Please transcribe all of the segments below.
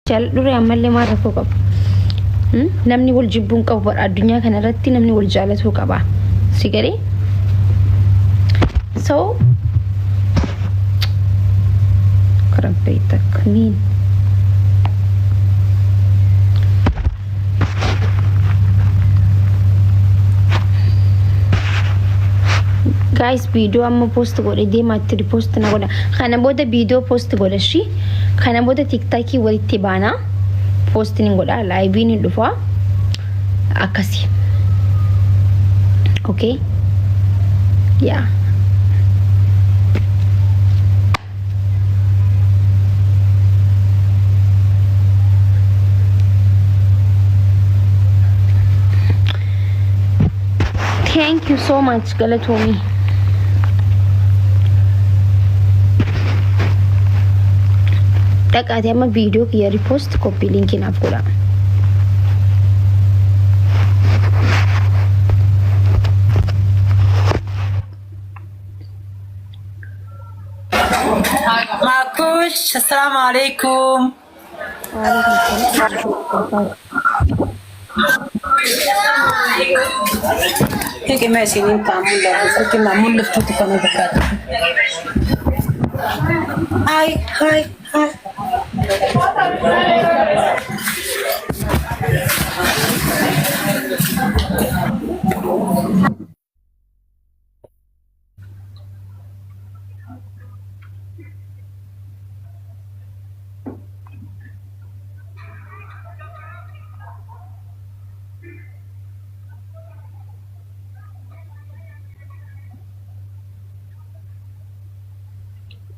Jal dure ammallee maal rakkoo qaba? Namni wal jibbuun qabu addunyaa kana irratti namni wal jaalatu qaba. Si galee? So karabbe takniin. Guys, video amma post godhe deemaatti repost na godha. Kana booda video post godha shi. Kana booda TikTok walitti baana. Post ni godha, live ni dhufa. Akkasi. Okay? Yeah. Thank you so much, Galatomi. Dhaqaatee amma viidiyoo kiyya ripost koppii linkii naaf godha. Makush, assalamu alaikum. Kiki mesinin kamu dah, kiki mamun leftu tu kamu dekat. Hai, hai, hai.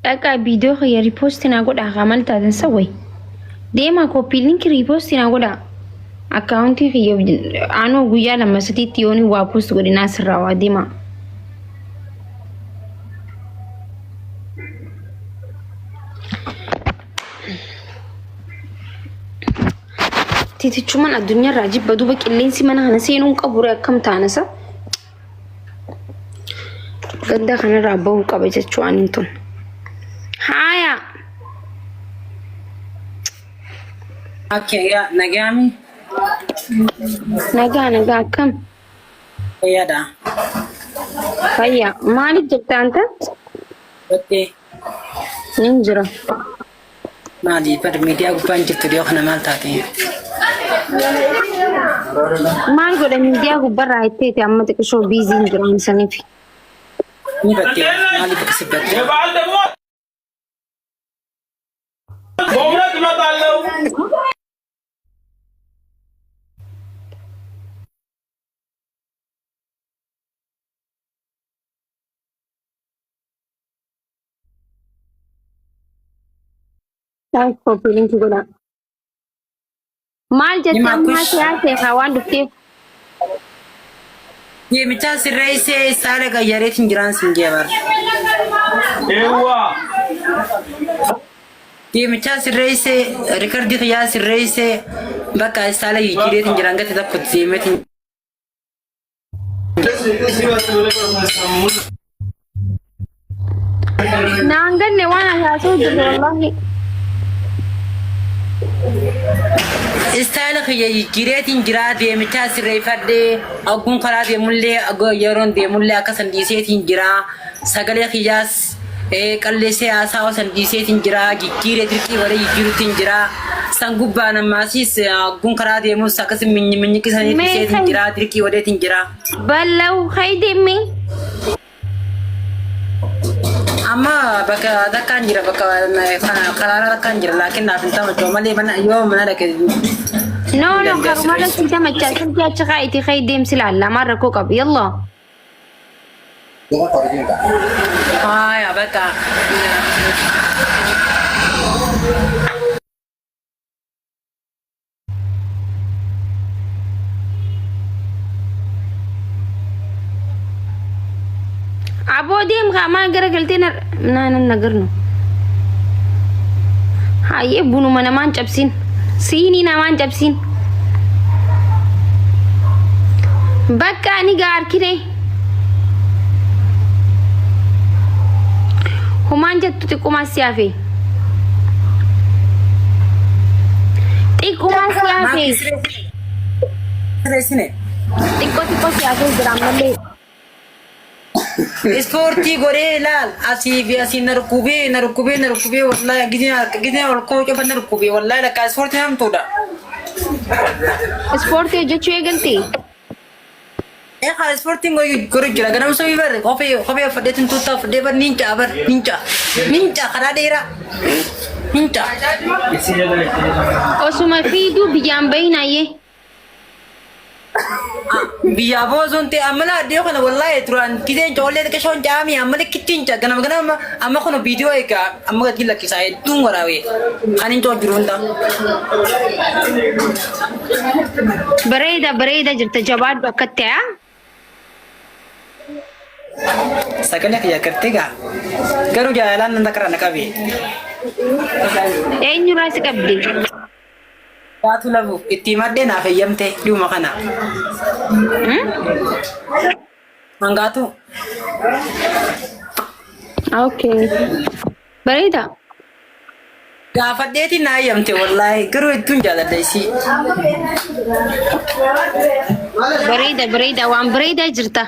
Dhaqa viidiyoo kiyya ripost na godha qamal taatan sawway. Deema koppii linkii ripost na godha. Akkaawuntii kiyya aanoo guyyaa lama sadiitti yooni waa post godhinaa sirraa waa deema. Titichuman addunyaarraa jibba duuba qilleensi mana kana seenuun qabure akkam taanasa. Ganda kanarraa bahuu qaba jechuu anin tun. Haya. Okay, ya, nagami. Naga kam. Ya dah. Kaya, maalif jirta anta? Betul. Ninjira. Mali pada media gupan jitu dia kena mal tadi. Maal godha miidiyaa gubbarraa itteeti amma xiqqishoo biiziin jira saniif. Ni betul. Mali betul betul. Thanks for feeling to go down. Maal jettee ammaa siyaasee hawaan dhufteef. Ye macam sirai se sare ka yare tinggiran singgiar. Ewa. Ye macam sirai se record di khaya sirai se baka sale yire tinggiran ka tetap kut se met. Nangan ne waan haasoo jiru wallahi. Istyle khaya yire tinggiran de macam sirai fadde agun khara de mulle ago yaron de mulle akasan di se tinggiran sagale khiyas kalle se asa wasan di se tinggiran gikire dirki wale yiru tinggiran sangguba namasi se agun khara de mus akasan minni kisani di se tinggiran dirki wale tinggiran Ballau haydemi. Amma baka dakan jira baka kalara dakan jira lakin na pinta macam mali mana yo mana dak No, karumada sinta macam sinta cakap itu haydem silalla marra ko qab yalla. ya baka Abodiem kamal gara galti na nagarno. Haye bunu mana man capsin. Sini na man capsin. Bakka ani gaar kire. Humaan jettu xiqquma siyaafee. Xiqquma siyaasee. Sirreessine. Xiqqoo siyaasee jira ammallee. Ispoortii godhee laal asii fi asii na rukkubee wallahi gidina ol koo cofa na rukkubee wallahi lakkaa ispoortii hamtuudha. Ispoortii hojjechuu eegaltee? Haa ispoortiin godhu jira ganama sabii barre kophee uffadheetiin tuuttaa uffadhee bar ninca karaa dheeraa ninca. Osuma fiiguu biyyaan bahinaayee. Biyya bozoon ta'e amma laadhee kana wallahi turaan kiseen ijoollee xiqqashoon jaamii amma likkittiin ganama amma kun viidiyoo eegaa amma gadi lakkisaa hedduun waraabee kan hin jiru hunda. Bareeda jirta jabaadhu akka ta'e. Sagalee kiyya gartee gaa garuu jaalaan nan takara na qabee. Eenyurraa si qabdi? Waatu lafu itti maddee naaf eeyyamte dhuma kana. Mangaatu. Okay. Bareeda. Gaafadheetiin na eeyyamte wallahi garuu hedduun jaaladha isii. Bareeda waan bareedaa jirta.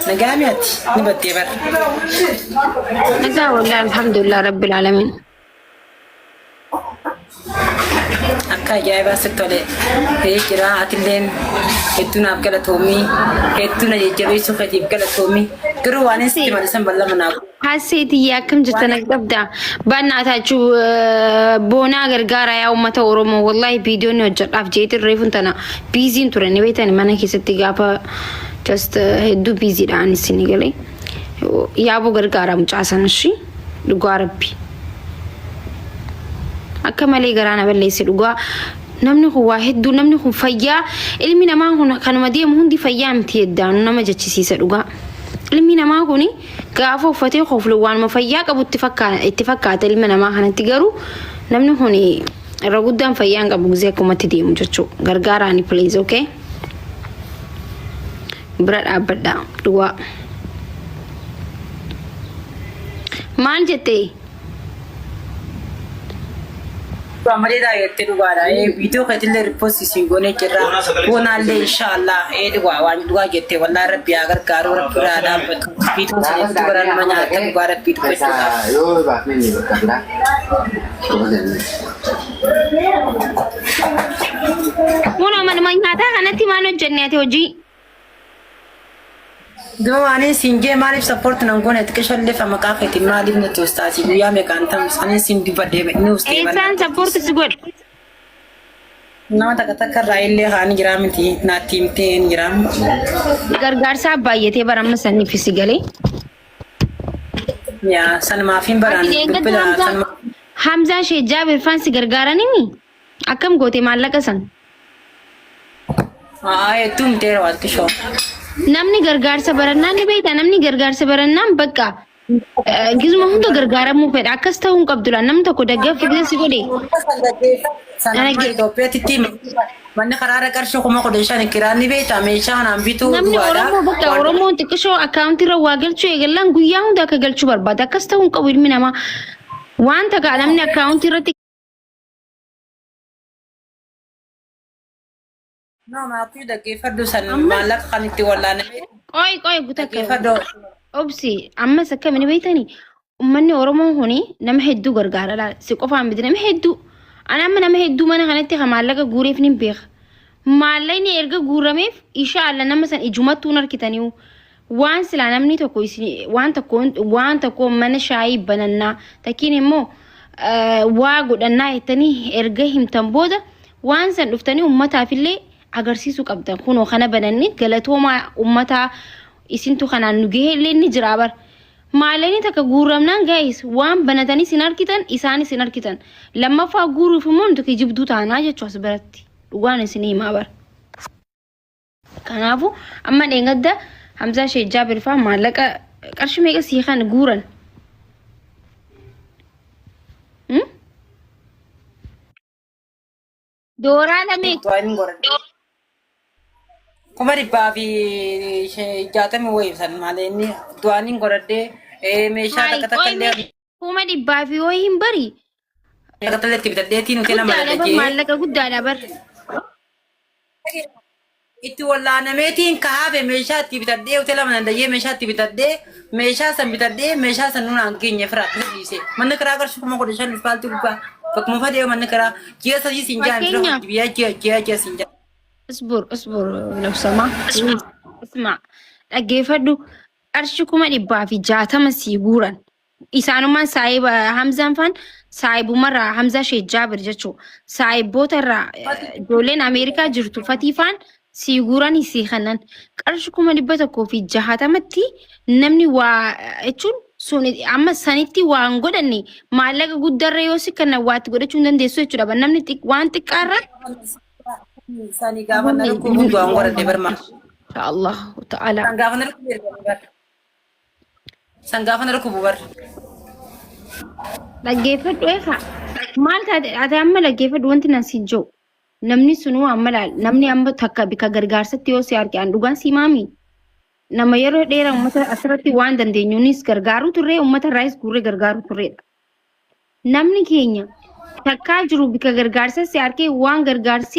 Nagaami ati ni battee bar. Nagaa wallahi alhamdulillah rabbil alamin. Akka ajaa'ibaa sitti tole ta'ee jira atilleen hedduu naaf galatoomii hedduu na jajjabeessuu keetiif galatoomii garuu waan hin sitti malisan bal'ama naaf. Haseetii akkam jirta nagdabda bannaataachuu boonaa gargaara yaa uummata Oromoo wallahi viidiyoon hojjedhaaf jeetiin reefuun tana biiziin ture ni beektan mana keessatti gaafa just hedduu biiziidhaan isin galee yaaboo gargaara mucaasan ishii dhugaa rabbi. Akka malee garaana balleessi dhugaa namni kun waa hedduu namni kun fayyaa ilmi namaa kun kanuma deemu hundi fayyaa miti heddaanu nama jechisiisa dhugaa ilmi namaa kun gaafa uffatee koflu waanuma fayyaa qabu itti fakkaata ilmi namaa kanatti garuu namni kun irra guddaan fayyaa hin qabu gizee akkumatti deemu jechuu gargaaraani please okay bira dhaabbadha dhugaa maal jettee Amalee daayyattee dhugaadha. Viidiyoo keetillee riippoostisii goonee jirra. Boonaallee inshaallah dhugaa waan dhugaa jettee wallahi rabbi haa gargaaru rabbi irraa dhaabbatu. Viidiyoo sanitti bara nama nyaata dhugaa rabbii dubbachuudhaaf. Yoo baafnee ni bakka biraa. Muna mana nyaataa kanatti maal hojjennee ati hojii? Duma waan sinjee maaliif sappoorti nan goone xiqqishallee fa maqaa keetiin maaliif na toostaati guyyaa meeqaan ta'u sanin sin dibadee ni ustee bana. Eessaan sappoorti si godhe? Nama takka irraa illee haan jiraa miti naatti himtee hin jiraamu. Gargaarsaa baay'atee baramma saniif si galee. Yaa sanumaafiin baraan dubbila sanuma. Hamzaa ishee Jaabir faan si gargaaranimi? Akkam goote maallaqa san? Hedduu miteera walqishoo. Namni gargaarsa barannaan ni beekta namni gargaarsa barannaan bakka gizuma hunda gargaaramuu fedha akkas ta'uu hin qabdu namni tokko deeggarsa si godhe. Itoophiyaatti manni karaara qarshii kuma kudha shan kiraan ni beekta meeshaa naan bituu namni Oromoo bakka Oromoon xiqqishoo akkaawuntii irra waa galchuu eegallaan guyyaa hunda akka galchuu barbaada akkas ta'uu hin qabu ilmi namaa waan takaa namni akkaawuntii irratti. No, maatii dhaggeeffadhu san maallaqa kan itti wallaaname. Qoy gutakka. Obsi ammas akkamiin beektanii uummanni Oromoo kuni nama hedduu gargaara si qofaan miti nama hedduu anamma nama hedduu mana kanatti kan maallaqa guureef ni beeka. Maallaqni erga guurameef inshaAllah nama san ijumattuu harkitanii waan silaa namni tokko waan tokko mana shaayii banannaa takkiin immoo waa godhannaa jettanii erga himtan booda waan san dhuftanii uummataafillee agarsiisuu qabdan kunoo kana bananni galatooma ummataa isintu kanaan nu gehellee ni jira bar maallaqni takka guuramnaan guys waan banatanii sin arkitan isaan sin arkitan lammaffaa guuruuf immoo nuti jibduu taanaa jechuu as biratti dhugaan isin himaa bar kanaafu amma dheengadda Hamzaa ishee Jaabir faa maallaqa qarshii meeqa sii kan guuran dooraa lamee kuma dhibbaa fi jaatamii wayii san malee inni du'aaniin godhadhee meeshaa takka illee. Kuma dhibbaa fi wayii hin bari Qataletti bitaddeetiin hoteela mana guddaadha bar dhaqee maallaqa guddaadha bar. itti wallaanameetiin kaabe meeshaa itti bitadhee hoteela mana dhaqee meeshaa itti bitadhee meeshaa san bitadhee meeshaa san nuun hangeenye fira dhiise manni karaa qarshii kuma kudha shan ispaaltii gubbaa bakkuma fadhee manni karaa ji'a sadii siin jaan fira biyyaa ji'a siin jaan. اصبر نفسما اسمع dhaggeeffadhu qarshii 160 siiguuran isaanumaan saayiba Hamzaan faan saayibumarraa Hamzaa Sheekh Jaabir jechuu saayibootarraa ijoolleen Ameerikaa jirtu fatiifaan siiguuran isii kanan qarshii 160tti namni waa jechuun sun amma sanitti waan godhanne maallaqa guddarra yoo si kana waatti godhachuu hin dandeessu jechuudha namni waan xiqqaarra Sani gaafa na dhukkubu bu'aan godhadhe barma. Allah ta'ala. San gaafa na dhukkubu bar. San gaafa na dhukkubu bar. Dhaggeeffadhu eegaa. Maal taate ati amma dhaggeeffadhu wanti nan siin jiru. Namni sunuu amma laal namni amma takka bika gargaarsatti yoo si arge an dhugaan si maami. Nama yeroo dheeraa uummata asirratti waan dandeenyuunis gargaaruu turree uummata irraayis guurree gargaaruu turreedha. Namni keenya takkaa jiru bika gargaarsa si argee waan gargaarsi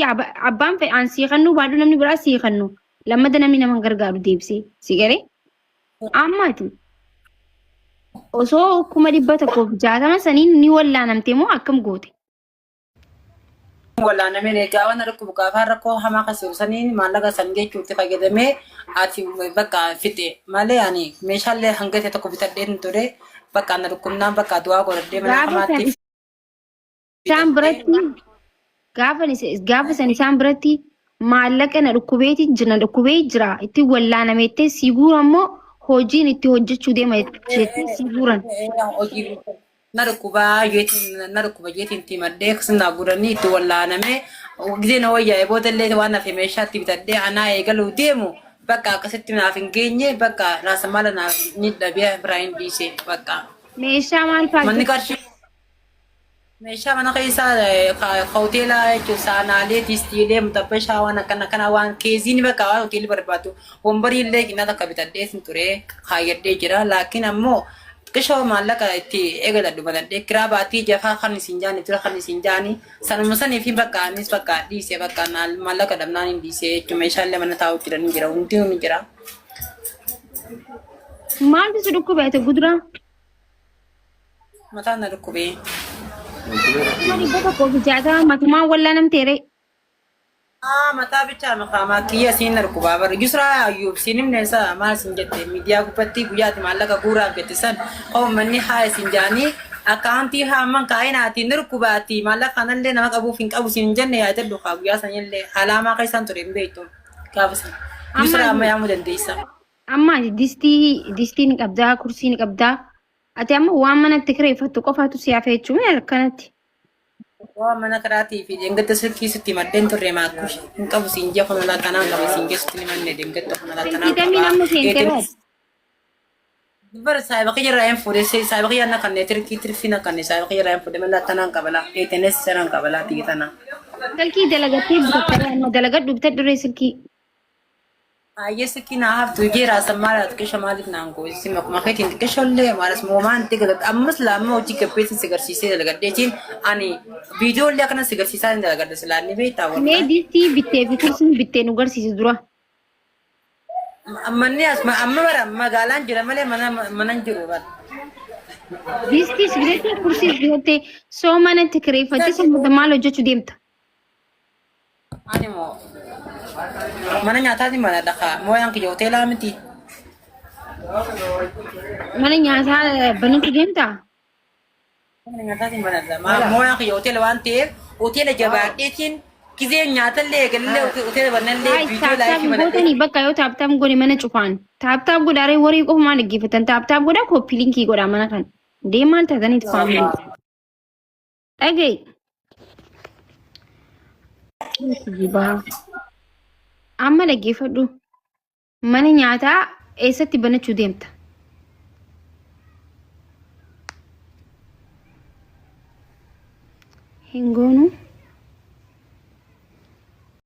abbaan fedhaan si kannu baaduu namni biraa si kannu lammata namni nama gargaaru deebisee si garee ammaati osoo 160 saniin ni wallaanamte moo akkam goote. Wallaanamee gaafa na dhukkubu gaafa rakkoo hamaa kasiru saniin maallaqa san jechuutti fayyadamee ati bakka fixe malee ani meeshaalee hanga ta'e tokko bitadhee ture bakka na dhukkubnaan bakka du'aa godhadhee mana hamaatti. Isaan biratti gaafa san isaan biratti maallaqa na dhukkubee jira itti wallaanameettee siiguura ammoo hojiin itti hojjechuu deema jettee siiguuran. Na dhukkuba jeetiin itti maddee akkasuma guranii itti wallaanamee gisee na wayyaa'ee boodallee waan hafe meeshaa itti bitadhee anaa eegaluu deemu bakka akkasitti naaf hin geenye bakka raasamala naaf ni dhabee biraan dhiise bakka. Meeshaa maal faatu? Meeshaa mana keessaa hoteelaa jechuun saanaalee diistiilee mutabbashaa waan akkana waan keeziin bakka waan hoteelli barbaadu wombarii illee qinnaata akka bitadhee ture kaayyadhee jira laakiin ammoo qishoo maallaqa itti eegaladhu badadhee kiraa baatii jafaa kan isin jaani tura kan isin jaani sanuma sanii fi bakka anis bakka dhiisee bakka maallaqa dhabnaan hin dhiisee jechuun meeshaalee mana taa'u jiran ni jira hundi ni jira. Maaltu si dhukkubee ati guduraa? Mataan na dhukkubee. Mani bakka kofi jaata matumaan wallaanamteere. Mataa bichaa maqaamaa kiyya siin dhukubaa bar Yusraa Ayyuub siin himne isaa maal siin jette miidiyaa gubbatti guyyaatti maallaqa guuraaf jette san manni haa siin jaanii akkaawuntii haamman kaa'inaati ni dhukubaati maallaqa kanallee nama qabuuf hin qabu siin jenne yaadadhu haa guyyaa sanillee alaamaa keessaan ture hin beektu gaafa san Yusraa amma yaamuu dandeessa. Amma distii ni qabdaa kursii ni qabdaa. Ati amma waan manatti kireeffattu qofaatu si hafe jechuun akkanatti. Waan mana karaatii fi deengata sirkiisutti maddeen turre maakush hin qabu siin jaa kana laatanaan qabu siin geessutti ni manne deengata kana laatanaan qabu. Siidamii namni seente baa. Bara saayiba kiyya irraa hin fuudhe saayiba kiyya na kanne tirfii na kanne saayiba kiyya irraa hin fuudhe laatanaan qabala eetenes sanaan qabala tigitanaa. Silkii dalagattee bitattee dalagadhu bitadhu silkii. Ayessi kina haftu jira samara kisha malik nango sima maketin kisholle maras moman tiga ammas la mo jike pesi sigarsise dalagaddetin ani video le kana sigarsisa dalagadde silani beeta wala me disti bitte bikursin bitte nu garsise dura ammanni asma amma bara magalan jira male manan jiru bar disti sigrete kursi bitte so manatti kireeffatti sammata maal hojjechuu deemta ani mo mana nyaataati mana dhaqa mooyaan kiyya hoteelaa miti. Mana nyaataa banuutu deemta? Mana nyaataati mana dhaqa mooyaan kiyya hoteela waan ta'eef hoteela jabaadheetiin gisee nyaatallee eegallee hoteela banallee viidiyoo laayifii mana gootanii bakka yoo taaptaap godhe mana cufaan taaptaap godhaaree warii qofumaa dhaggeeffatan taaptaap godhaa koppii linkii godhaa mana kan deemaan taataniiti faamilii. Dhagee. Amma dhaggeeffadhu mana nyaataa eessatti banachuu deemta? Hin goonu.